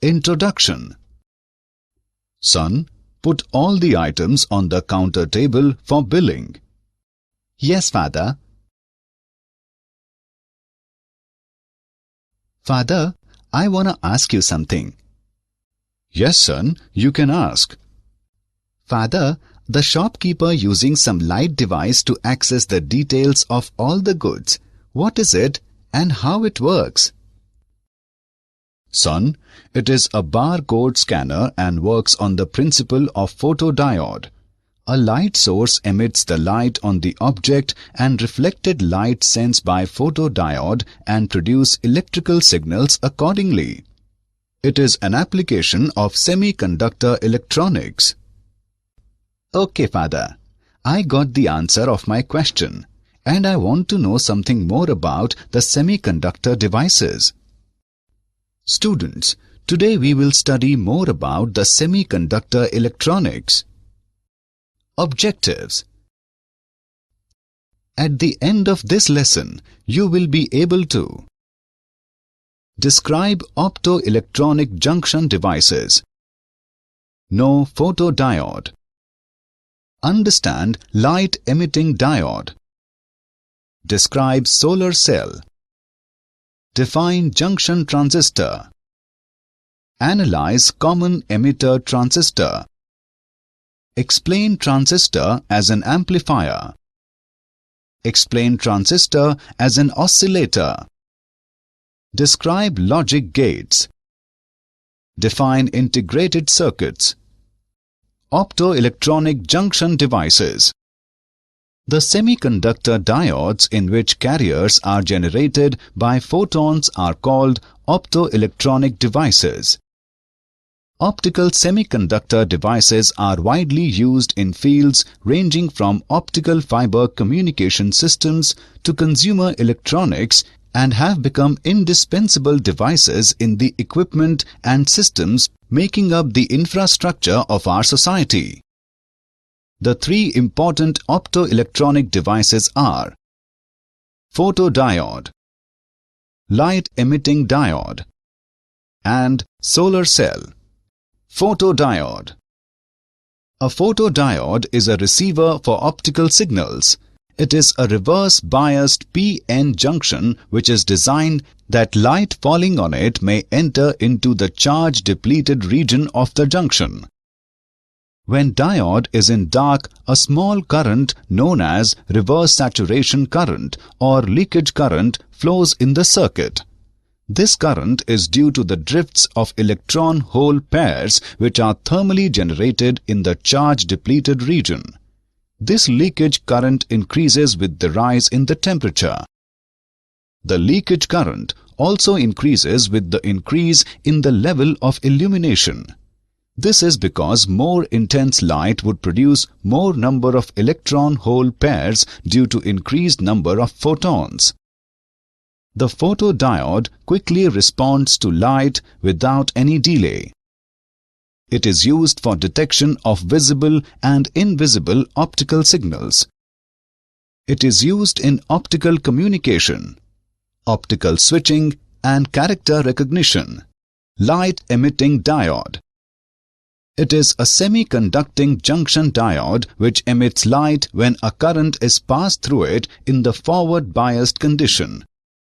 Introduction. Son, put all the items on the counter table for billing. Yes, Father. Father, I want to ask you something. Yes, son, you can ask. Father, the shopkeeper using some light device to access the details of all the goods. What is it and how it works? Son, it is a barcode scanner and works on the principle of photodiode. A light source emits the light on the object and reflected light sends by photodiode and produce electrical signals accordingly. It is an application of semiconductor electronics. Okay, Father. I got the answer of my question and I want to know something more about the semiconductor devices. Students, today we will study more about the semiconductor electronics. Objectives. At the end of this lesson, you will be able to describe optoelectronic junction devices, know photodiode, understand light-emitting diode, describe solar cell, define junction transistor, analyze common emitter transistor, explain transistor as an amplifier, explain transistor as an oscillator, describe logic gates, define integrated circuits. Optoelectronic junction devices. The semiconductor diodes in which carriers are generated by photons are called optoelectronic devices. Optical semiconductor devices are widely used in fields ranging from optical fiber communication systems to consumer electronics and have become indispensable devices in the equipment and systems making up the infrastructure of our society. The three important optoelectronic devices are photodiode, light-emitting diode, and solar cell. Photodiode. A photodiode is a receiver for optical signals. It is a reverse-biased p-n junction which is designed that light falling on it may enter into the charge-depleted region of the junction. When diode is in dark, a small current known as reverse saturation current or leakage current flows in the circuit. This current is due to the drifts of electron-hole pairs which are thermally generated in the charge-depleted region. This leakage current increases with the rise in the temperature. The leakage current also increases with the increase in the level of illumination. This is because more intense light would produce more number of electron-hole pairs due to increased number of photons. The photodiode quickly responds to light without any delay. It is used for detection of visible and invisible optical signals. It is used in optical communication, optical switching and character recognition. Light-emitting diode. It is a semiconducting junction diode which emits light when a current is passed through it in the forward-biased condition.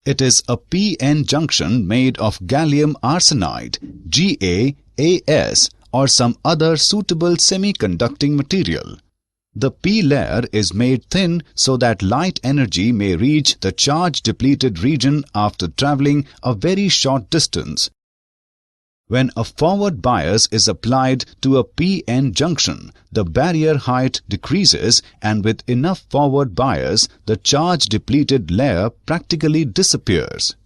It is a p-n junction made of gallium arsenide, GaAs, or some other suitable semiconducting material. The p layer is made thin so that light energy may reach the charge-depleted region after traveling a very short distance. When a forward bias is applied to a p-n junction, the barrier height decreases and with enough forward bias, the charge-depleted layer practically disappears.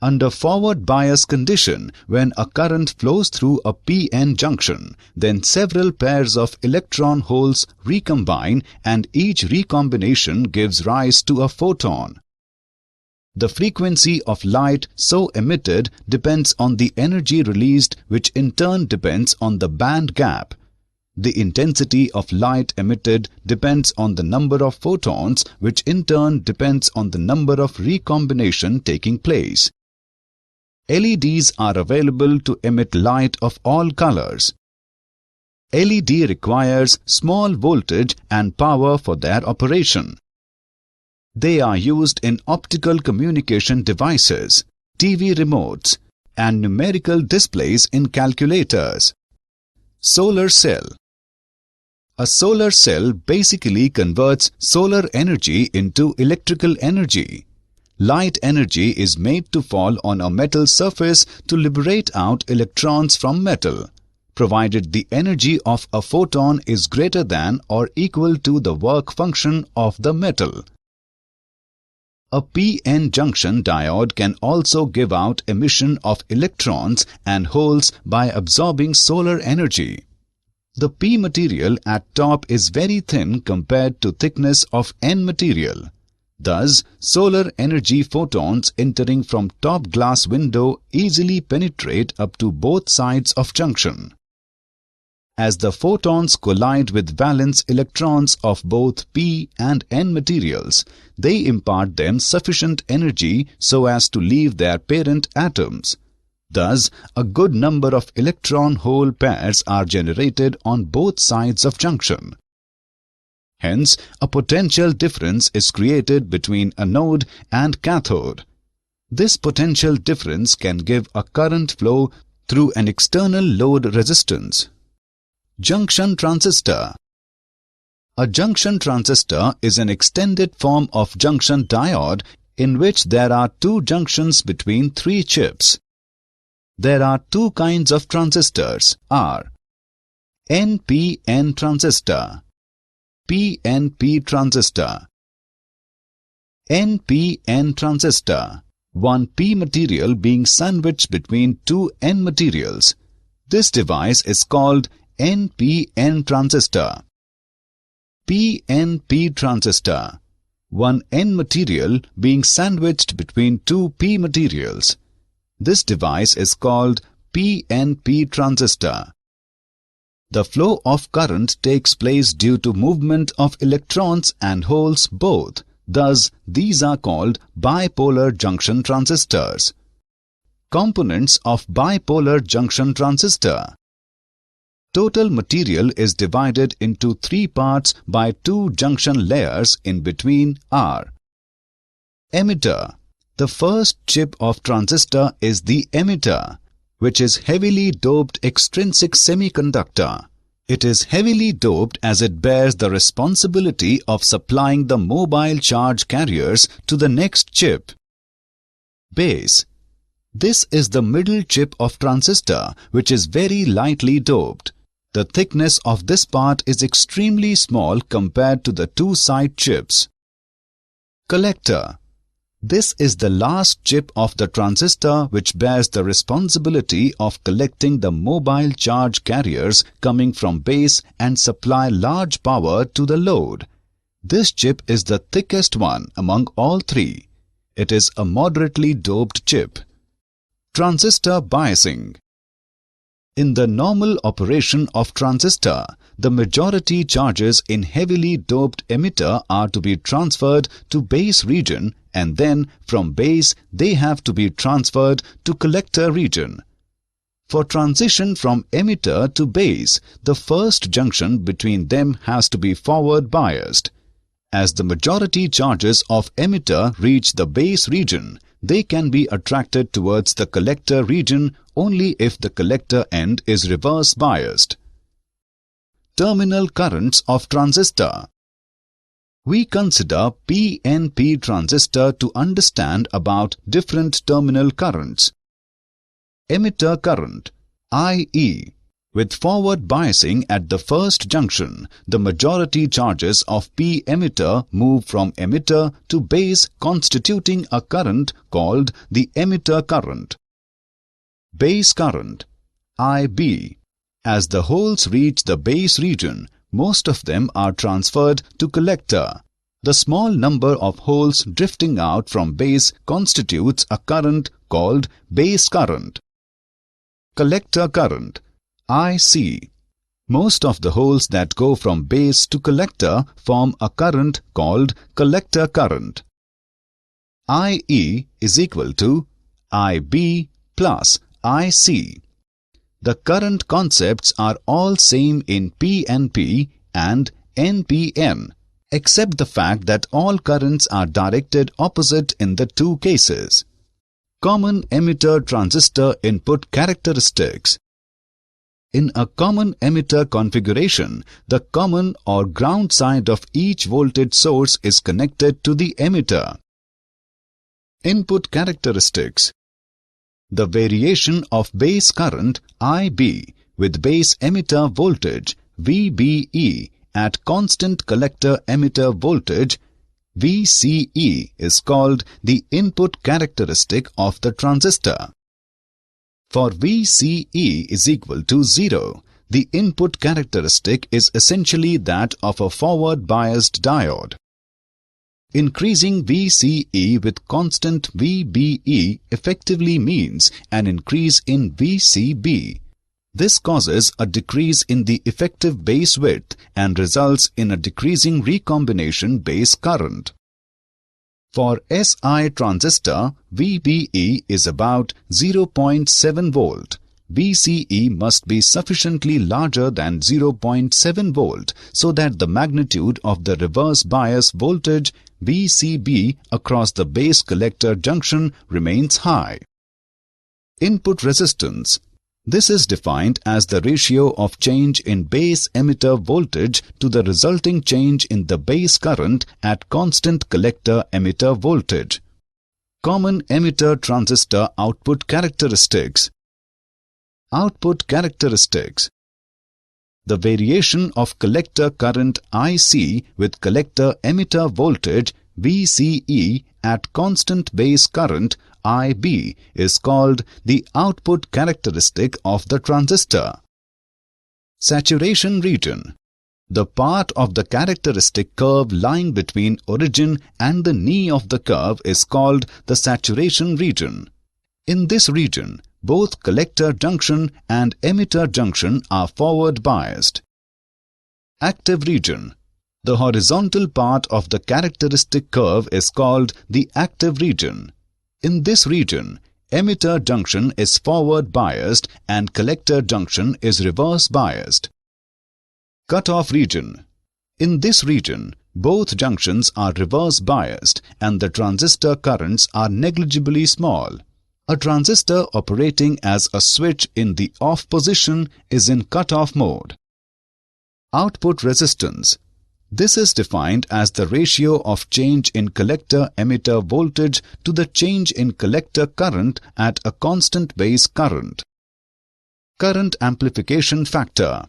Under forward bias condition, when a current flows through a p-n junction, then several pairs of electron holes recombine and each recombination gives rise to a photon. The frequency of light so emitted depends on the energy released, which in turn depends on the band gap. The intensity of light emitted depends on the number of photons, which in turn depends on the number of recombination taking place. LEDs are available to emit light of all colors. LED requires small voltage and power for their operation. They are used in optical communication devices, TV remotes, and numerical displays in calculators. Solar cell. A solar cell basically converts solar energy into electrical energy. Light energy is made to fall on a metal surface to liberate out electrons from metal, provided the energy of a photon is greater than or equal to the work function of the metal. A p-n junction diode can also give out emission of electrons and holes by absorbing solar energy. The p material at top is very thin compared to thickness of n material. Thus, solar energy photons entering from top glass window easily penetrate up to both sides of junction. As the photons collide with valence electrons of both p and n materials, they impart them sufficient energy so as to leave their parent atoms. Thus, a good number of electron-hole pairs are generated on both sides of junction. Hence, a potential difference is created between anode and cathode. This potential difference can give a current flow through an external load resistance. Junction transistor. A junction transistor is an extended form of junction diode in which there are two junctions between three chips. There are two kinds of transistors are NPN transistor, PNP transistor. NPN transistor, one P material being sandwiched between two N materials. This device is called NPN transistor. PNP transistor, one N material being sandwiched between two P materials. This device is called PNP transistor. The flow of current takes place due to movement of electrons and holes both. Thus, these are called bipolar junction transistors. Components of bipolar junction transistor. Total material is divided into three parts by two junction layers in between are emitter. The first chip of transistor is the emitter, which is heavily doped extrinsic semiconductor. It is heavily doped as it bears the responsibility of supplying the mobile charge carriers to the next chip. Base. This is the middle chip of transistor, which is very lightly doped. The thickness of this part is extremely small compared to the two side chips. Collector. This is the last chip of the transistor which bears the responsibility of collecting the mobile charge carriers coming from base and supply large power to the load. This chip is the thickest one among all three. It is a moderately doped chip. Transistor biasing. In the normal operation of transistor, the majority charges in heavily doped emitter are to be transferred to base region and then from base they have to be transferred to collector region. For transition from emitter to base, the first junction between them has to be forward biased. As the majority charges of emitter reach the base region, they can be attracted towards the collector region only if the collector end is reverse biased. Terminal currents of transistor. We consider PNP transistor to understand about different terminal currents. Emitter current, IE. With forward biasing at the first junction, the majority charges of P emitter move from emitter to base constituting a current called the emitter current. Base current, IB. As the holes reach the base region, most of them are transferred to collector. The small number of holes drifting out from base constitutes a current called base current. Collector current, IC. Most of the holes that go from base to collector form a current called collector current. IE is equal to IB plus IC. The current concepts are all same in PNP and NPN, except the fact that all currents are directed opposite in the two cases. Common emitter transistor input characteristics. In a common emitter configuration, the common or ground side of each voltage source is connected to the emitter. Input characteristics. The variation of base current IB with base emitter voltage VBE at constant collector emitter voltage VCE is called the input characteristic of the transistor. For VCE is equal to 0, the input characteristic is essentially that of a forward biased diode. Increasing VCE with constant VBE effectively means an increase in VCB. This causes a decrease in the effective base width and results in a decreasing recombination base current. For SI transistor, VBE is about 0.7 volt. VCE must be sufficiently larger than 0.7 volt so that the magnitude of the reverse bias voltage VCB across the base collector junction remains high. Input resistance. This is defined as the ratio of change in base emitter voltage to the resulting change in the base current at constant collector emitter voltage. Common emitter transistor output characteristics. Output characteristics. The variation of collector current IC with collector emitter voltage VCE at constant base current IB is called the output characteristic of the transistor. Saturation region. The part of the characteristic curve lying between origin and the knee of the curve is called the saturation region. In this region, both collector junction and emitter junction are forward biased. Active region. The horizontal part of the characteristic curve is called the active region. In this region, emitter junction is forward biased and collector junction is reverse biased. Cutoff region. In this region, both junctions are reverse biased and the transistor currents are negligibly small. A transistor operating as a switch in the off position is in cutoff mode. Output resistance. This is defined as the ratio of change in collector emitter voltage to the change in collector current at a constant base current. Current amplification factor.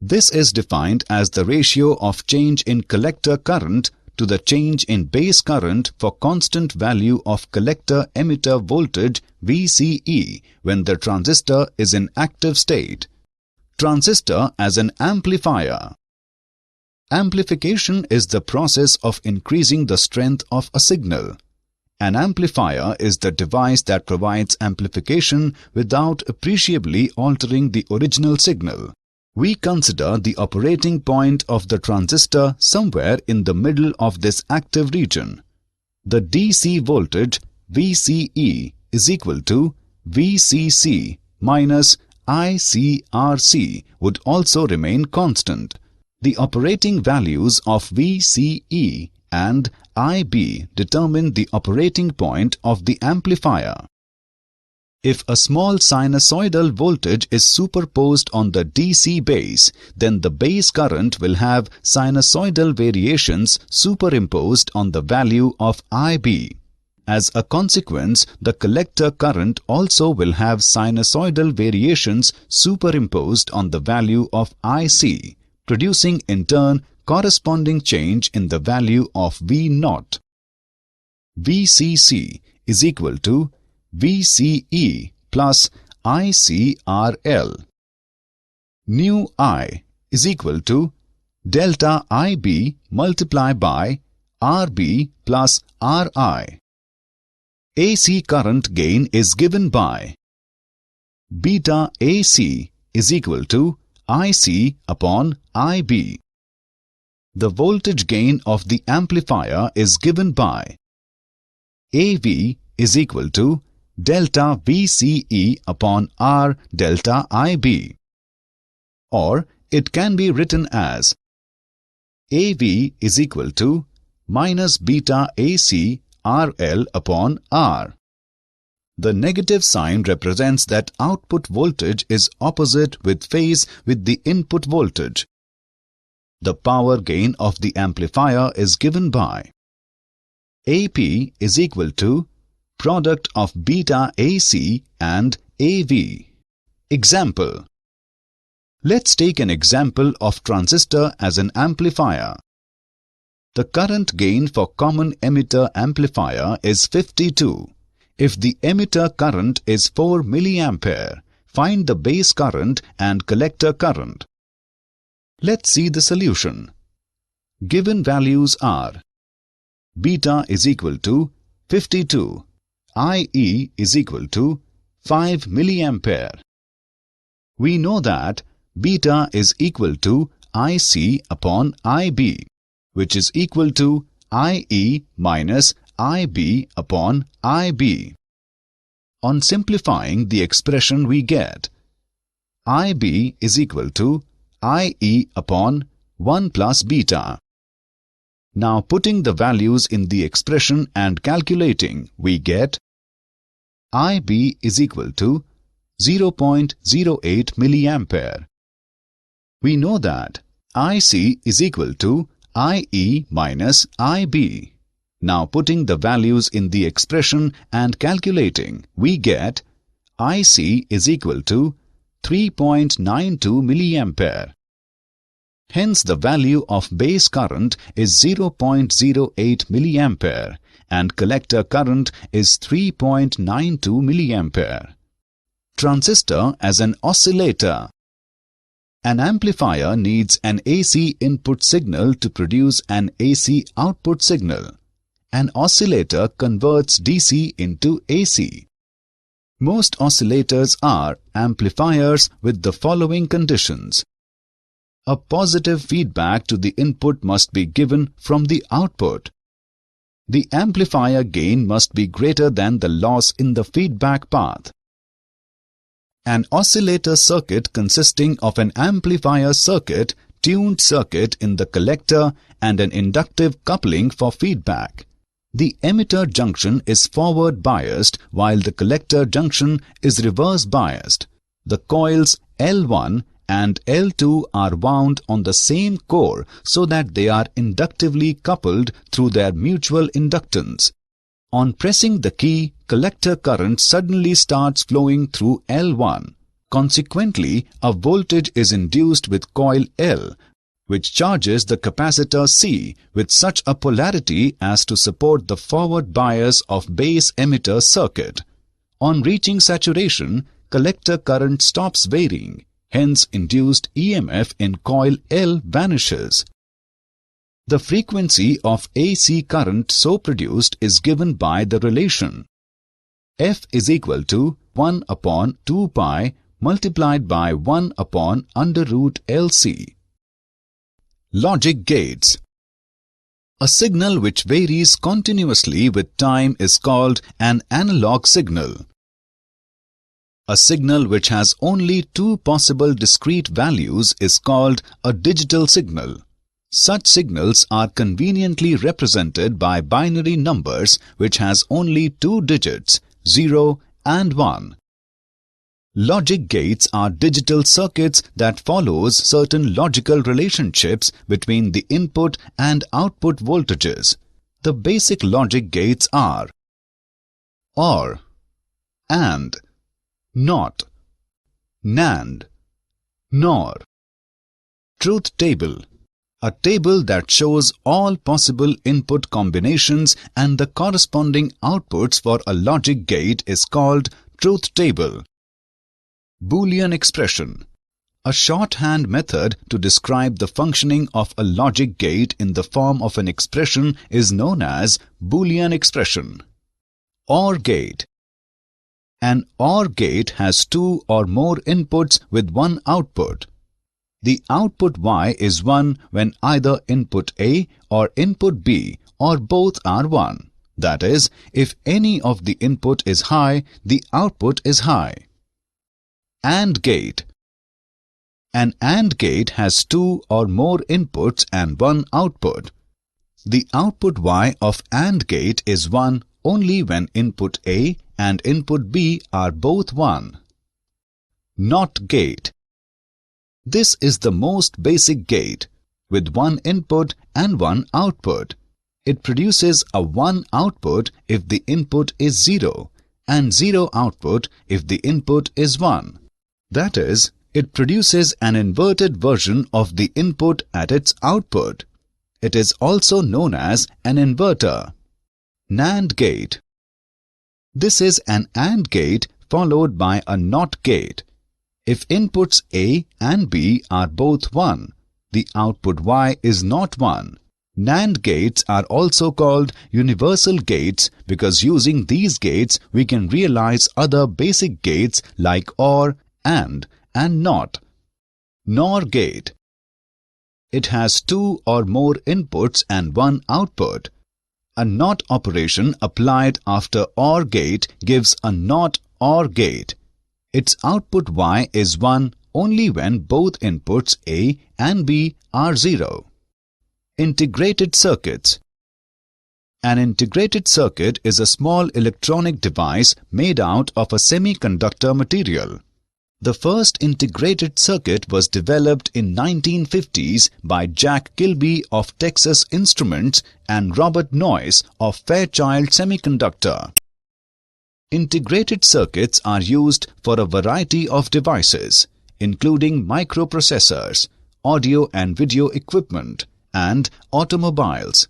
This is defined as the ratio of change in collector current to the change in base current for constant value of collector emitter voltage VCE when the transistor is in active state. Transistor as an amplifier. Amplification is the process of increasing the strength of a signal. An amplifier is the device that provides amplification without appreciably altering the original signal. We consider the operating point of the transistor somewhere in the middle of this active region. The DC voltage VCE is equal to VCC minus ICRC would also remain constant. The operating values of VCE and IB determine the operating point of the amplifier. If a small sinusoidal voltage is superposed on the DC base, then the base current will have sinusoidal variations superimposed on the value of IB. As a consequence, the collector current also will have sinusoidal variations superimposed on the value of IC, producing in turn corresponding change in the value of V0. VCC is equal to VCE plus ICRL. Nu I is equal to delta IB multiplied by RB plus RI. AC current gain is given by beta AC is equal to IC upon IB. The voltage gain of the amplifier is given by AV is equal to delta VCE upon R delta IB. Or it can be written as AV is equal to minus beta AC RL upon R. The negative sign represents that output voltage is opposite with phase with the input voltage. The power gain of the amplifier is given by AP is equal to product of beta AC and AV. Example. Let's take an example of transistor as an amplifier. The current gain for common emitter amplifier is 52. If the emitter current is 4 mA, find the base current and collector current. Let's see the solution. Given values are beta is equal to 52, IE is equal to 5 mA. We know that beta is equal to IC upon IB, which is equal to IE minus IB upon IB. On simplifying the expression we get IB is equal to IE upon 1 plus beta. Now putting the values in the expression and calculating, we get IB is equal to 0.08 mA. We know that IC is equal to IE minus IB. Now putting the values in the expression and calculating, we get IC is equal to 3.92 mA. Hence the value of base current is 0.08 mA and collector current is 3.92 mA. Transistor as an oscillator. An amplifier needs an AC input signal to produce an AC output signal. An oscillator converts DC into AC. Most oscillators are amplifiers with the following conditions. A positive feedback to the input must be given from the output. The amplifier gain must be greater than the loss in the feedback path. An oscillator circuit consisting of an amplifier circuit, tuned circuit in the collector and an inductive coupling for feedback. The emitter junction is forward biased while the collector junction is reverse biased. The coils L1 and L2 are wound on the same core so that they are inductively coupled through their mutual inductance. On pressing the key, collector current suddenly starts flowing through L1. Consequently, a voltage is induced with coil L, which charges the capacitor C with such a polarity as to support the forward bias of base emitter circuit. On reaching saturation, collector current stops varying. Hence, induced EMF in coil L vanishes. The frequency of AC current so produced is given by the relation F is equal to 1 upon 2 pi multiplied by 1 upon under root LC. Logic gates. A signal which varies continuously with time is called an analog signal. A signal which has only two possible discrete values is called a digital signal. Such signals are conveniently represented by binary numbers which has only two digits, 0 and 1. Logic gates are digital circuits that follows certain logical relationships between the input and output voltages. The basic logic gates are OR, AND, NOT, NAND, NOR. Truth table. A table that shows all possible input combinations and the corresponding outputs for a logic gate is called truth table. Boolean expression. A shorthand method to describe the functioning of a logic gate in the form of an expression is known as Boolean expression. OR gate. An OR gate has two or more inputs with one output. The output Y is 1 when either input A or input B or both are 1. That is, if any of the input is high, the output is high. AND gate. An AND gate has two or more inputs and one output. The output Y of AND gate is 1 only when input A and input B are both 1. NOT gate. This is the most basic gate, with one input and one output. It produces a 1 output if the input is 0 and 0 output if the input is 1. That is, it produces an inverted version of the input at its output. It is also known as an inverter. NAND gate. This is an AND gate followed by a NOT gate. If inputs A and B are both 1, the output Y is not 1. NAND gates are also called universal gates because using these gates we can realize other basic gates like OR, AND, and NOT. NOR gate. It has two or more inputs and one output. A NOT operation applied after OR gate gives a NOT OR gate. Its output Y is 1 only when both inputs A and B are 0. Integrated circuits. An integrated circuit is a small electronic device made out of a semiconductor material. The first integrated circuit was developed in 1950s by Jack Kilby of Texas Instruments and Robert Noyce of Fairchild Semiconductor. Integrated circuits are used for a variety of devices, including microprocessors, audio and video equipment, and automobiles.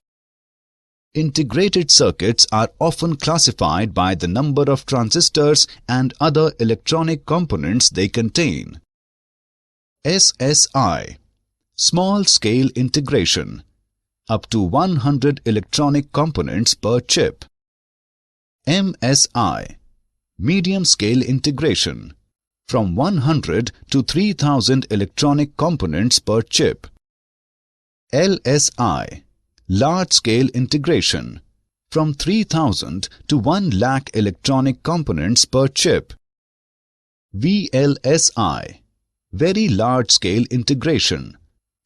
Integrated circuits are often classified by the number of transistors and other electronic components they contain. SSI. Small scale integration. Up to 100 electronic components per chip. MSI. Medium scale integration. From 100 to 3000 electronic components per chip. LSI. Large-scale integration. From 3000 to 1 lakh electronic components per chip. VLSI. Very large-scale integration.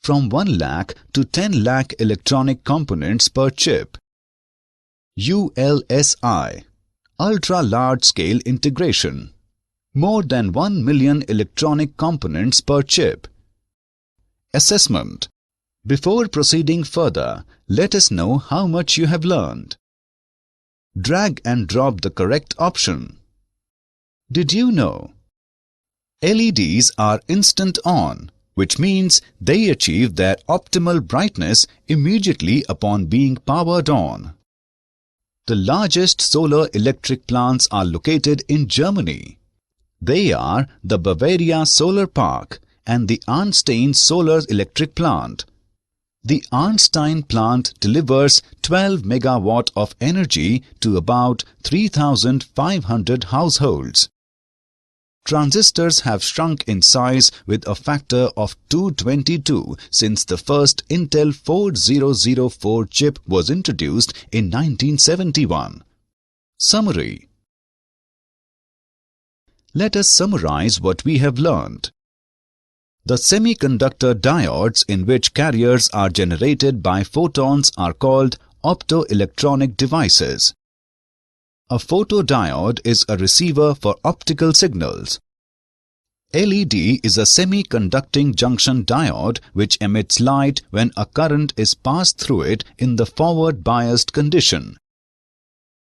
From 1 lakh to 10 lakh electronic components per chip. ULSI. Ultra-large-scale integration. More than 1 million electronic components per chip. Assessment. Before proceeding further, let us know how much you have learned. Drag and drop the correct option. Did you know? LEDs are instant on, which means they achieve their optimal brightness immediately upon being powered on. The largest solar electric plants are located in Germany. They are the Bavaria Solar Park and the Arnstein Solar Electric Plant. The Arnstein plant delivers 12 megawatt of energy to about 3,500 households. Transistors have shrunk in size with a factor of 222 since the first Intel 4004 chip was introduced in 1971. Summary. Let us summarize what we have learned. The semiconductor diodes in which carriers are generated by photons are called optoelectronic devices. A photodiode is a receiver for optical signals. LED is a semiconducting junction diode which emits light when a current is passed through it in the forward biased condition.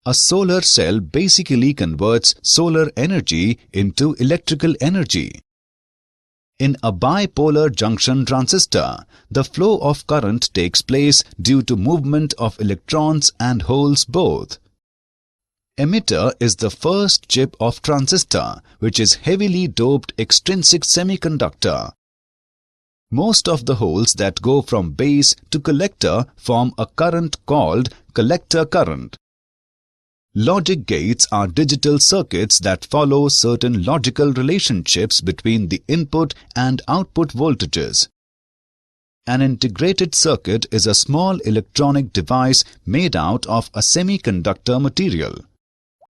A solar cell basically converts solar energy into electrical energy. In a bipolar junction transistor, the flow of current takes place due to movement of electrons and holes both. Emitter is the first chip of transistor, which is heavily doped extrinsic semiconductor. Most of the holes that go from base to collector form a current called collector current. Logic gates are digital circuits that follow certain logical relationships between the input and output voltages. An integrated circuit is a small electronic device made out of a semiconductor material.